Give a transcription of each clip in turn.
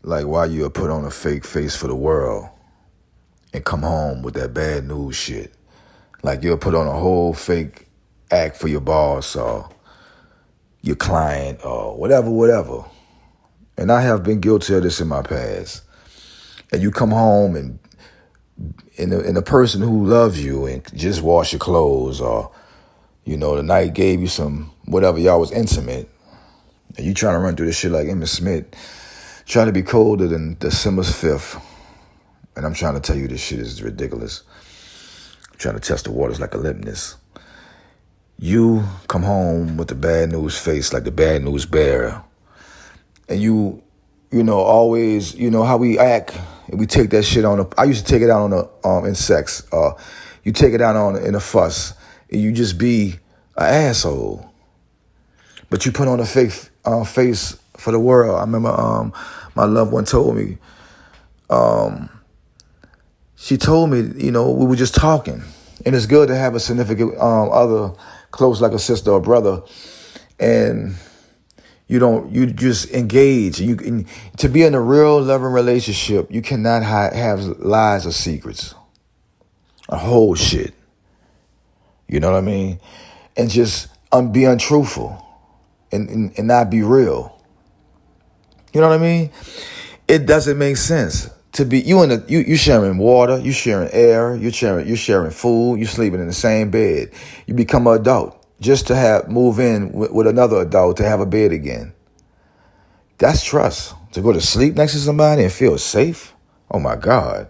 like why you'll put on a fake face for the world and come home with that bad news shit. Like you'll put on a whole fake act for your boss or your client or whatever. And I have been guilty of this in my past. And you come home and the person who loves you and just wash your clothes or, the night gave you some whatever, y'all was intimate. And you trying to run through this shit like Emmitt Smith, trying to be colder than December 5th. And I'm trying to tell you this shit is ridiculous. I'm trying to test the waters like a litmus. You come home with the bad news face like the bad news bearer. And always, how we act. And we take that shit I used to take it out in sex. You take it out in a fuss. And you just be an asshole. But you put on a fake face for the world. I remember my loved one told me. She told me, we were just talking. And it's good to have a significant other close like a sister or brother. And you just engage. To be in a real loving relationship, you cannot have lies or secrets. A whole shit. You know what I mean? And just be untruthful and not be real. You know what I mean? It doesn't make sense to be you sharing water, you sharing air, you sharing food, you sleeping in the same bed. You become an adult just to move in with another adult to have a bed again. That's trust. To go to sleep next to somebody and feel safe. Oh my God.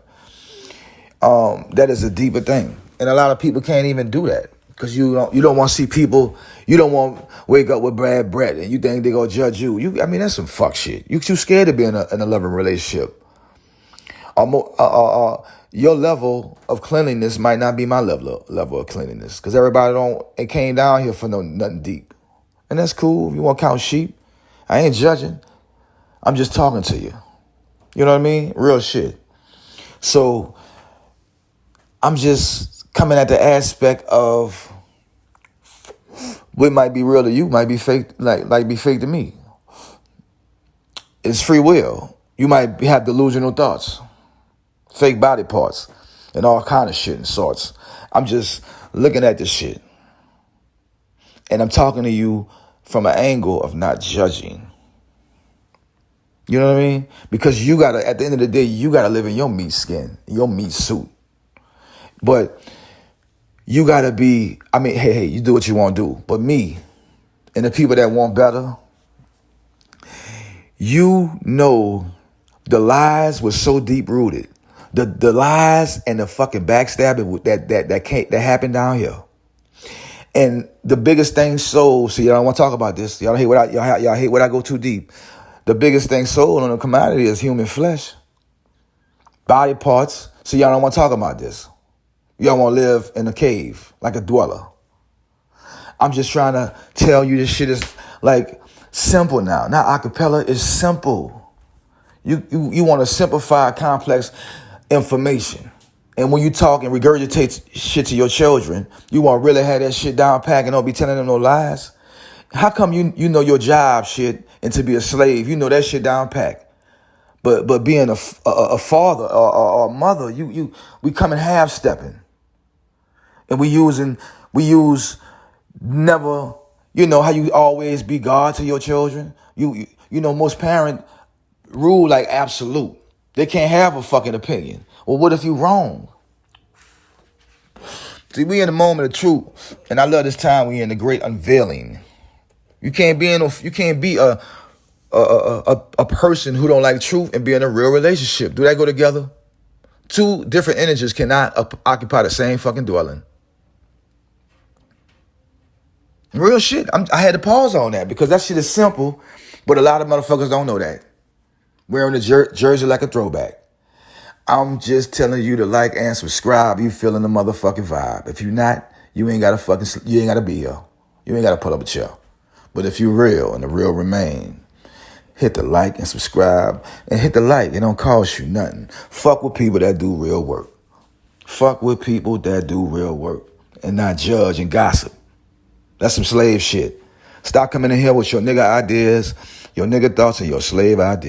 That is a deeper thing. And a lot of people can't even do that because you don't want to see people. You don't want to wake up with bad breath and you think they're going to judge you. That's some fuck shit. You too scared to be in a loving relationship. Your level of cleanliness might not be my level of cleanliness because everybody it came down here for nothing deep. And that's cool. If you want to count sheep, I ain't judging. I'm just talking to you. You know what I mean? Real shit. So I'm just coming at the aspect of what might be real to you might be fake, like be fake to me. It's free will. You might have delusional thoughts, fake body parts, and all kind of shit and sorts. I'm just looking at this shit. And I'm talking to you from an angle of not judging. You know what I mean? Because at the end of the day, you gotta live in your meat skin, your meat suit. But you gotta be, hey, you do what you want to do. But me and the people that want better, the lies were so deep rooted. The lies and the fucking backstabbing that happened down here. And the biggest thing sold, so y'all don't want to talk about this. Y'all hate what I go too deep. The biggest thing sold on the commodity is human flesh, body parts. So y'all don't want to talk about this. Y'all want to live in a cave like a dweller. I'm just trying to tell you this shit is like simple now. Not acapella, it's simple. You want to simplify complex information. And when you talk and regurgitate shit to your children, you want to really have that shit down pat and don't be telling them no lies. How come you know your job shit and to be a slave, you know that shit down pat. But being a father or a mother, we come in half stepping. And we use never, how you always be God to your children. Most parents rule like absolute. They can't have a fucking opinion. Well, what if you wrong? See, we in the moment of truth, and I love this time we in the great unveiling. You can't be a person who don't like truth and be in a real relationship. Do that go together? Two different energies cannot occupy the same fucking dwelling. Real shit. I had to pause on that because that shit is simple, but a lot of motherfuckers don't know that. Wearing the jersey like a throwback. I'm just telling you to like and subscribe. You feeling the motherfucking vibe. If you're not, you ain't gotta be here. You ain't gotta put up a chair. But if you real and the real remain, hit the like and subscribe and hit the like. It don't cost you nothing. Fuck with people that do real work. Fuck with people that do real work and not judge and gossip. That's some slave shit. Stop coming in here with your nigga ideas, your nigga thoughts, and your slave ideas.